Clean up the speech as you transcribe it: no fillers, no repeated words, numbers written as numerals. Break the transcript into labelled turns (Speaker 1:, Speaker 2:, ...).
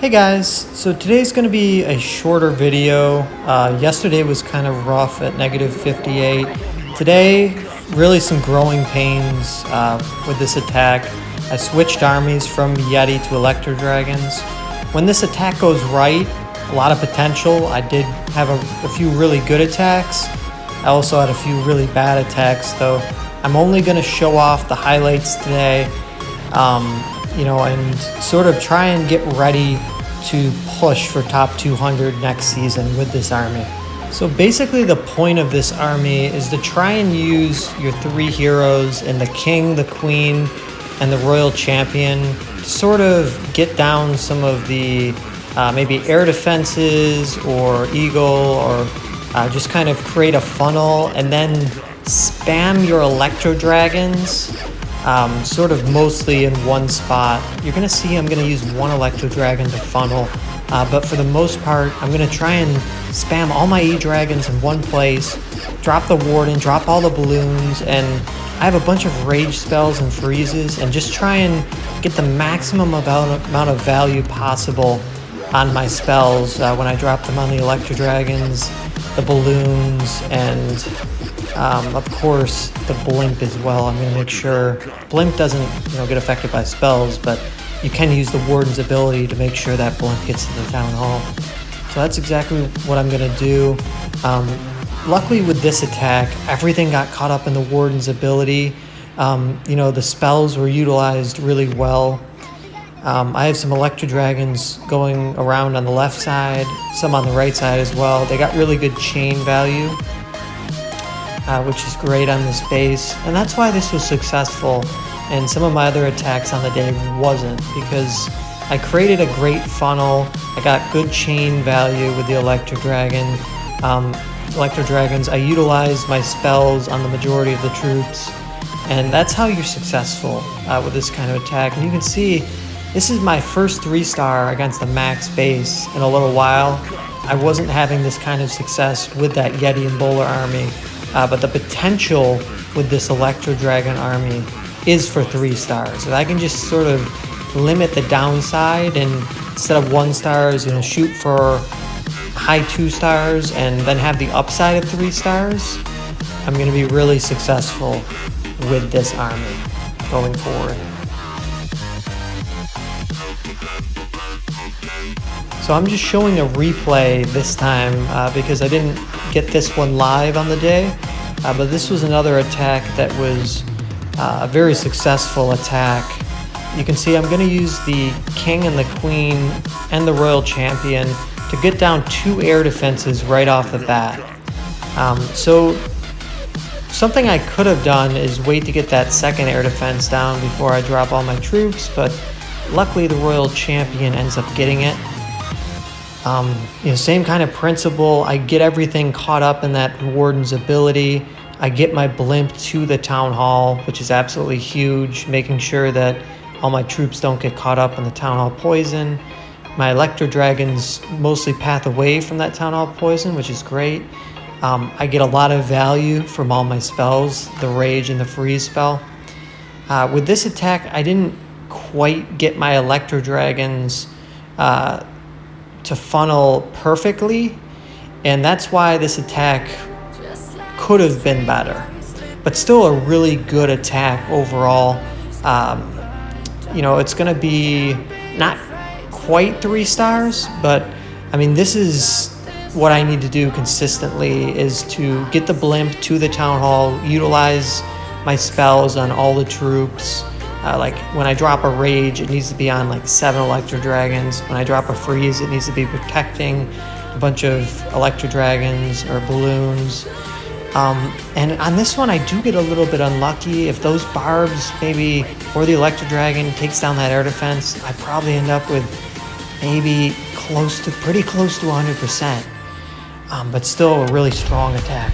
Speaker 1: Hey guys, so today's going to be a shorter video. Yesterday was kind of rough at -58. Today, really some growing pains with this attack. I switched armies from Yeti to Electro Dragons. When this attack goes right, a lot of potential. I did have a few really good attacks. I also had a few really bad attacks, though. I'm only going to show off the highlights today. And sort of try and get ready to push for top 200 next season with this army. So basically the point of this army is to try and use your three heroes in the king, the queen, and the royal champion to sort of get down some of the maybe air defenses or eagle, or just kind of create a funnel and then spam your electro dragons sort of mostly in one spot. You're going to see I'm going to use one electro dragon to funnel, but for the most part I'm going to try and spam all my E-dragons in one place, drop the warden, drop all the balloons, and I have a bunch of rage spells and freezes, and just try and get the maximum amount of value possible on my spells when I drop them on the electro dragons, the balloons, and of course the blimp as well. I'm going to make sure blimp doesn't get affected by spells, but you can use the warden's ability to make sure that blimp gets to the town hall. So that's exactly what I'm going to do. Luckily with this attack, everything got caught up in the warden's ability. The spells were utilized really well. I have some electro dragons going around on the left side, some on the right side as well. They got really good chain value, which is great on this base, and that's why this was successful and some of my other attacks on the day wasn't, because I created a great funnel. I got good chain value with the electro dragons. I utilized my spells on the majority of the troops, and that's how you're successful with this kind of attack. And you can see this is my first 3-star against a max base in a little while. I wasn't having this kind of success with that Yeti and Bowler army. But the potential with this Electro Dragon army is for 3 stars. And I can just sort of limit the downside, and instead of 1 stars, shoot for high 2 stars and then have the upside of 3 stars. I'm going to be really successful with this army going forward. So I'm just showing a replay this time because I didn't get this one live on the day, but this was another attack that was a very successful attack. You can see I'm going to use the king and the queen and the royal champion to get down 2 air defenses right off the bat. So something I could have done is wait to get that second air defense down before I drop all my troops, but luckily the royal champion ends up getting it. Same kind of principle. I get everything caught up in that warden's ability. I get my blimp to the town hall, which is absolutely huge, making sure that all my troops don't get caught up in the town hall poison. My electro dragons mostly path away from that town hall poison, which is great. I get a lot of value from all my spells, the rage and the freeze spell. With this attack, I didn't quite get my electro dragons to funnel perfectly, and that's why this attack could have been better, but still a really good attack overall. It's going to be not quite 3 stars, but I mean, this is what I need to do consistently, is to get the blimp to the town hall, utilize my spells on all the troops. Like when I drop a rage, it needs to be on like 7 electro dragons. When I drop a freeze, it needs to be protecting a bunch of electro dragons or balloons. And on this one, I do get a little bit unlucky. If those barbs maybe, or the electro dragon takes down that air defense, I probably end up with maybe pretty close to 100%. But still a really strong attack.